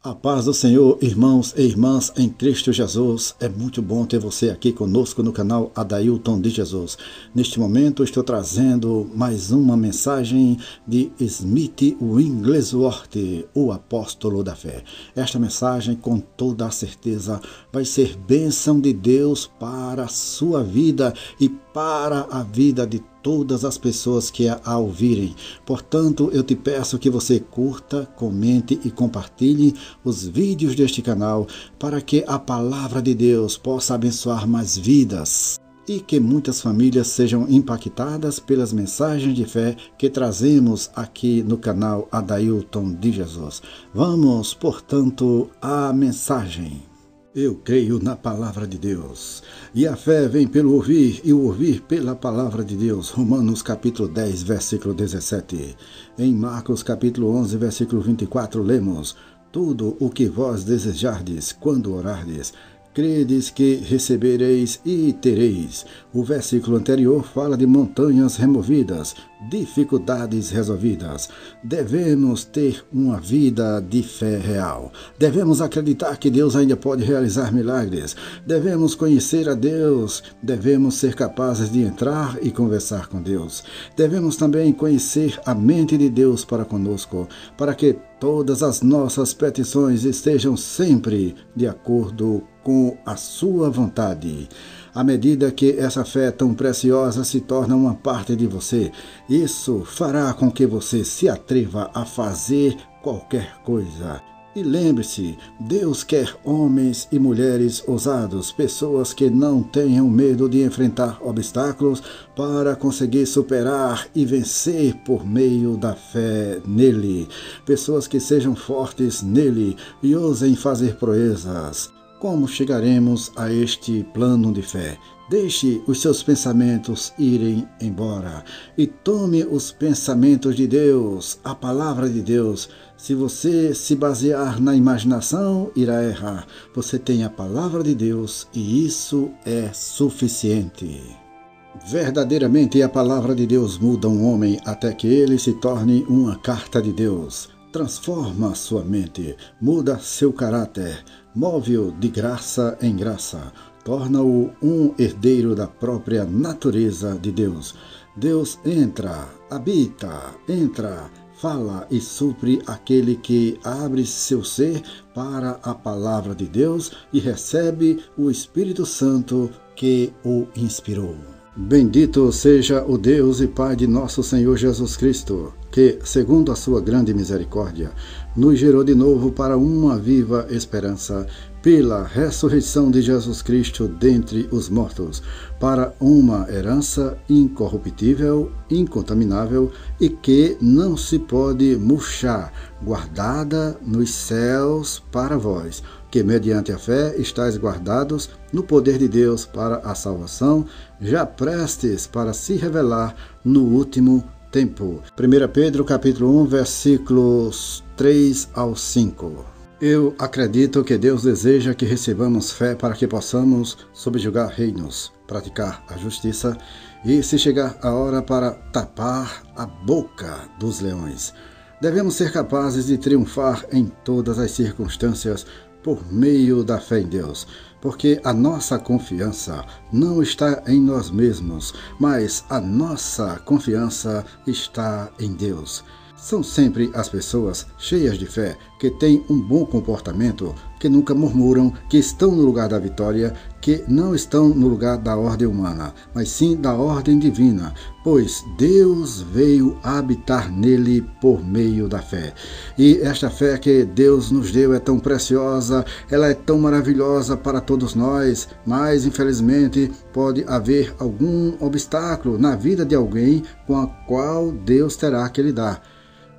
A paz do Senhor, irmãos e irmãs em Cristo Jesus. É muito bom ter você aqui conosco no canal Adailton de Jesus. Neste momento estou trazendo mais uma mensagem de Smith Wigglesworth, o apóstolo da fé. Esta mensagem, com toda a certeza, vai ser bênção de Deus para a sua vida e para a vida de todas as pessoas que a ouvirem. Portanto, eu te peço que você curta, comente e compartilhe os vídeos deste canal para que a palavra de Deus possa abençoar mais vidas e que muitas famílias sejam impactadas pelas mensagens de fé que trazemos aqui no canal Adailton de Jesus. Vamos, portanto, à mensagem. Eu creio na palavra de Deus, e a fé vem pelo ouvir, e o ouvir pela palavra de Deus. Romanos capítulo 10, versículo 17. Em Marcos capítulo 11, versículo 24, lemos: tudo o que vós desejardes quando orardes, credes que recebereis e tereis. O versículo anterior fala de montanhas removidas, dificuldades resolvidas. Devemos ter uma vida de fé real. Devemos acreditar que Deus ainda pode realizar milagres. Devemos conhecer a Deus. Devemos ser capazes de entrar e conversar com Deus. Devemos também conhecer a mente de Deus para conosco, para que todas as nossas petições estejam sempre de acordo com a sua vontade. À medida que essa fé tão preciosa se torna uma parte de você, isso fará com que você se atreva a fazer qualquer coisa. E lembre-se, Deus quer homens e mulheres ousados, pessoas que não tenham medo de enfrentar obstáculos para conseguir superar e vencer por meio da fé nele. Pessoas que sejam fortes nele e ousem fazer proezas. Como chegaremos a este plano de fé? Deixe os seus pensamentos irem embora e tome os pensamentos de Deus, a palavra de Deus. Se você se basear na imaginação, irá errar. Você tem a palavra de Deus e isso é suficiente. Verdadeiramente, a palavra de Deus muda um homem até que ele se torne uma carta de Deus. Transforma sua mente, muda seu caráter, move-o de graça em graça, torna-o um herdeiro da própria natureza de Deus. Deus entra, fala e supre aquele que abre seu ser para a palavra de Deus e recebe o Espírito Santo que o inspirou. Bendito seja o Deus e Pai de nosso Senhor Jesus Cristo, que, segundo a sua grande misericórdia, nos gerou de novo para uma viva esperança, pela ressurreição de Jesus Cristo dentre os mortos, para uma herança incorruptível, incontaminável e que não se pode murchar, guardada nos céus para vós, que mediante a fé estáis guardados no poder de Deus para a salvação, já prestes para se revelar no último tempo. 1 Pedro capítulo 1, versículos 3 ao 5. Eu acredito que Deus deseja que recebamos fé para que possamos subjugar reinos, praticar a justiça e, se chegar a hora, para tapar a boca dos leões. Devemos ser capazes de triunfar em todas as circunstâncias por meio da fé em Deus, porque a nossa confiança não está em nós mesmos, mas a nossa confiança está em Deus. São sempre as pessoas cheias de fé, que têm um bom comportamento, que nunca murmuram, que estão no lugar da vitória, que não estão no lugar da ordem humana, mas sim da ordem divina, pois Deus veio habitar nele por meio da fé. E esta fé que Deus nos deu é tão preciosa, ela é tão maravilhosa para todos nós, mas infelizmente pode haver algum obstáculo na vida de alguém com a qual Deus terá que lidar.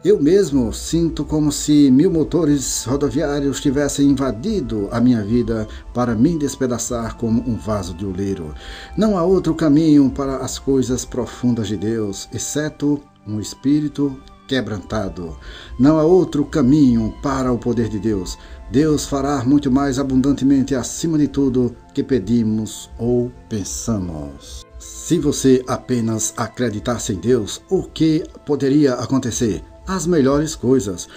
Eu mesmo sinto como se 1000 motores rodoviários tivessem invadido a minha vida para me despedaçar como um vaso de oleiro. Não há outro caminho para as coisas profundas de Deus, exceto um espírito quebrantado. Não há outro caminho para o poder de Deus. Deus fará muito mais abundantemente acima de tudo que pedimos ou pensamos. Se você apenas acreditasse em Deus, o que poderia acontecer? As melhores coisas.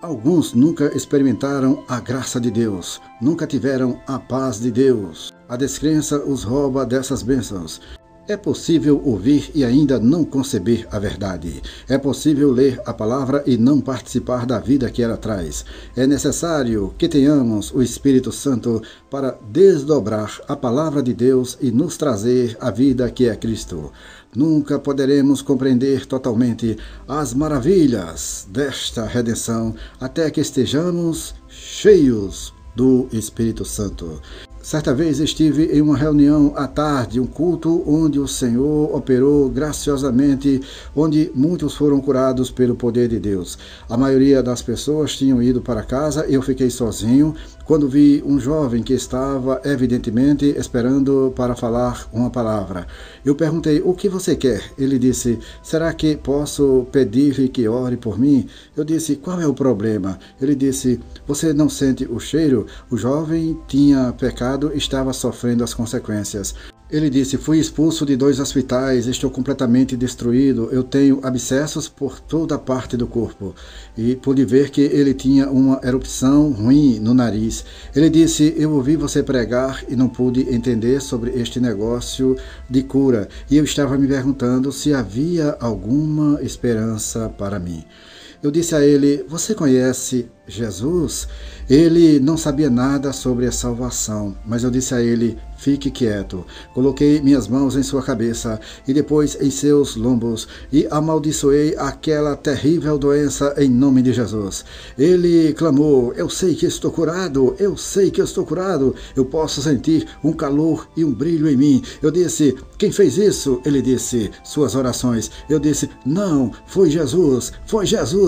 Alguns nunca experimentaram a graça de Deus, nunca tiveram a paz de Deus. A descrença os rouba dessas bênçãos. É possível ouvir e ainda não conceber a verdade. É possível ler a palavra e não participar da vida que ela traz. É necessário que tenhamos o Espírito Santo para desdobrar a palavra de Deus e nos trazer a vida que é Cristo. Nunca poderemos compreender totalmente as maravilhas desta redenção até que estejamos cheios do Espírito Santo. Certa vez estive em uma reunião à tarde, um culto onde o Senhor operou graciosamente, onde muitos foram curados pelo poder de Deus. A maioria das pessoas tinham ido para casa e eu fiquei sozinho quando vi um jovem que estava evidentemente esperando para falar uma palavra. Eu perguntei: o que você quer? Ele disse: será que posso pedir-lhe que ore por mim? Eu disse: qual é o problema? Ele disse: você não sente o cheiro? O jovem tinha pecado e estava sofrendo as consequências. Ele disse: fui expulso de 2 hospitais, estou completamente destruído, eu tenho abscessos por toda a parte do corpo. E pude ver que ele tinha uma erupção ruim no nariz. Ele disse: eu ouvi você pregar e não pude entender sobre este negócio de cura. E eu estava me perguntando se havia alguma esperança para mim. Eu disse a ele: você conhece Jesus? Ele não sabia nada sobre a salvação, mas eu disse a ele: fique quieto. Coloquei minhas mãos em sua cabeça e depois em seus lombos e amaldiçoei aquela terrível doença em nome de Jesus. Ele clamou: eu sei que estou curado, eu sei que eu estou curado, eu posso sentir um calor e um brilho em mim. Eu disse: quem fez isso? Ele disse: suas orações. Eu disse: não, foi Jesus,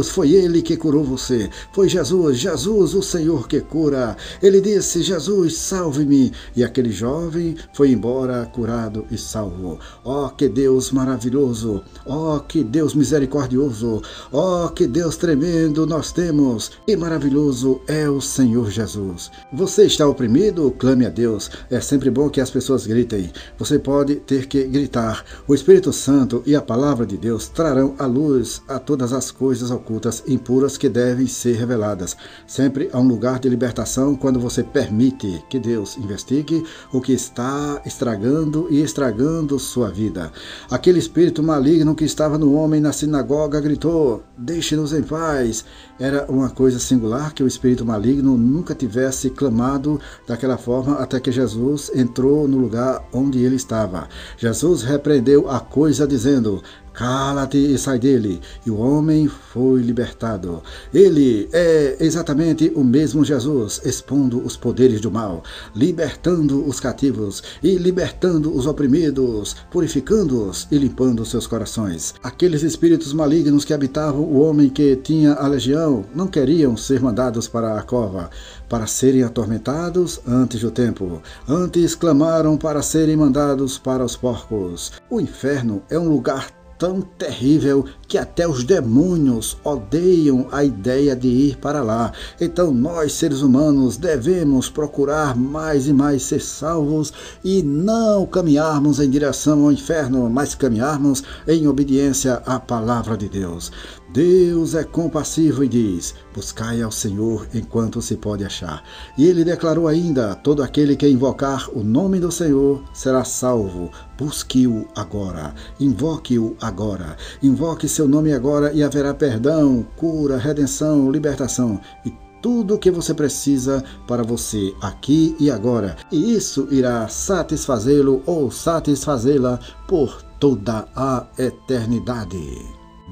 foi Ele que curou você, foi Jesus, Jesus, o Senhor que cura. Ele disse: Jesus, salve-me. E aquele jovem foi embora curado e salvo. Oh, que Deus maravilhoso! Oh, que Deus misericordioso! Oh, que Deus tremendo nós temos! Que maravilhoso é o Senhor Jesus! Você está oprimido? Clame a Deus. É sempre bom que as pessoas gritem. Você pode ter que gritar. O Espírito Santo e a palavra de Deus trarão à luz a todas as coisas ocultas e impuras que devem ser reveladas. Sempre há um lugar de libertação quando você permite que Deus investigue o que está estragando e estragando sua vida. Aquele espírito maligno que estava no homem na sinagoga gritou: deixe-nos em paz. Era uma coisa singular que o espírito maligno nunca tivesse clamado daquela forma até que Jesus entrou no lugar onde ele estava. Jesus repreendeu a coisa dizendo: cala-te e sai dele. E o homem foi libertado. Ele é exatamente o mesmo Jesus, expondo os poderes do mal, libertando os cativos e libertando os oprimidos, purificando-os e limpando seus corações. Aqueles espíritos malignos que habitavam o homem que tinha a legião não queriam ser mandados para a cova, para serem atormentados antes do tempo. Antes clamaram para serem mandados para os porcos. O inferno é um lugar tão terrível que até os demônios odeiam a ideia de ir para lá. Então nós, seres humanos, devemos procurar mais e mais ser salvos e não caminharmos em direção ao inferno, mas caminharmos em obediência à palavra de Deus. Deus é compassivo e diz: buscai ao Senhor enquanto se pode achar. E ele declarou ainda: todo aquele que invocar o nome do Senhor será salvo. Busque-o agora, invoque-o agora, invoque seu nome agora e haverá perdão, cura, redenção, libertação e tudo o que você precisa para você aqui e agora. E isso irá satisfazê-lo ou satisfazê-la por toda a eternidade.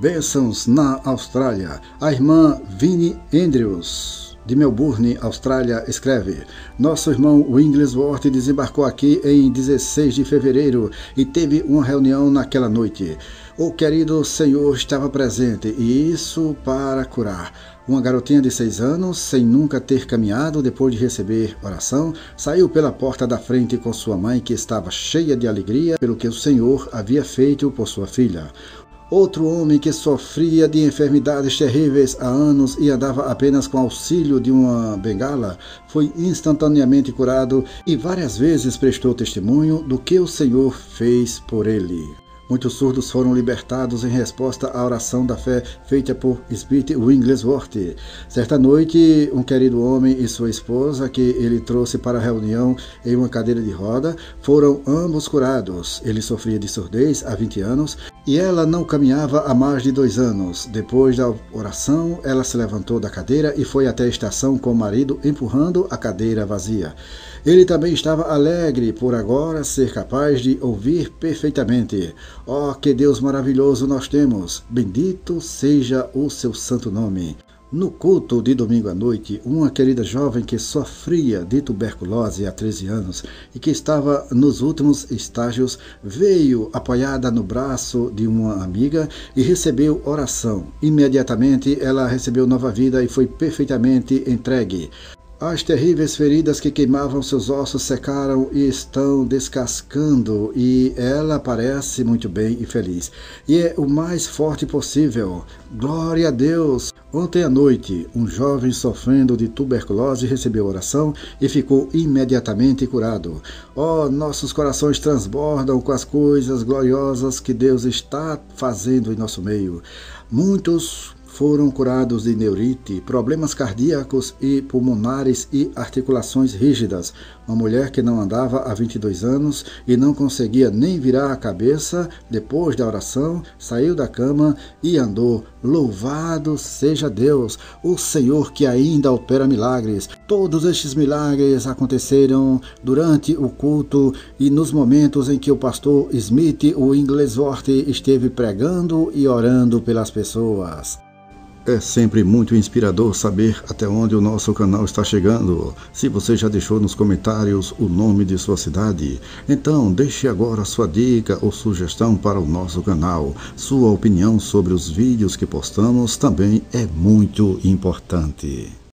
Bênçãos na Austrália. A irmã Vinnie Andrews, de Melbourne, Austrália, escreve: nosso irmão Wigglesworth desembarcou aqui em 16 de fevereiro e teve uma reunião naquela noite. O querido Senhor estava presente e isso para curar. Uma garotinha de 6 anos, sem nunca ter caminhado depois de receber oração, saiu pela porta da frente com sua mãe, que estava cheia de alegria pelo que o Senhor havia feito por sua filha. Outro homem que sofria de enfermidades terríveis há anos e andava apenas com auxílio de uma bengala, foi instantaneamente curado e várias vezes prestou testemunho do que o Senhor fez por ele. Muitos surdos foram libertados em resposta à oração da fé feita por Smith Wigglesworth. Certa noite, um querido homem e sua esposa, que ele trouxe para a reunião em uma cadeira de roda, foram ambos curados. Ele sofria de surdez há 20 anos e ela não caminhava há mais de 2 anos. Depois da oração, ela se levantou da cadeira e foi até a estação com o marido empurrando a cadeira vazia. Ele também estava alegre por agora ser capaz de ouvir perfeitamente. Oh, que Deus maravilhoso nós temos! Bendito seja o seu santo nome. No culto de domingo à noite, uma querida jovem que sofria de tuberculose há 13 anos e que estava nos últimos estágios, veio apoiada no braço de uma amiga e recebeu oração. Imediatamente ela recebeu nova vida e foi perfeitamente entregue. As terríveis feridas que queimavam seus ossos secaram e estão descascando, e ela parece muito bem e feliz. E é o mais forte possível. Glória a Deus! Ontem à noite, um jovem sofrendo de tuberculose recebeu oração e ficou imediatamente curado. Oh, nossos corações transbordam com as coisas gloriosas que Deus está fazendo em nosso meio. Muitos foram curados de neurite, problemas cardíacos e pulmonares e articulações rígidas. Uma mulher que não andava há 22 anos e não conseguia nem virar a cabeça, depois da oração, saiu da cama e andou. Louvado seja Deus, o Senhor que ainda opera milagres. Todos estes milagres aconteceram durante o culto e nos momentos em que o pastor Smith Wigglesworth esteve pregando e orando pelas pessoas. É sempre muito inspirador saber até onde o nosso canal está chegando. Se você já deixou nos comentários o nome de sua cidade, então deixe agora sua dica ou sugestão para o nosso canal. Sua opinião sobre os vídeos que postamos também é muito importante.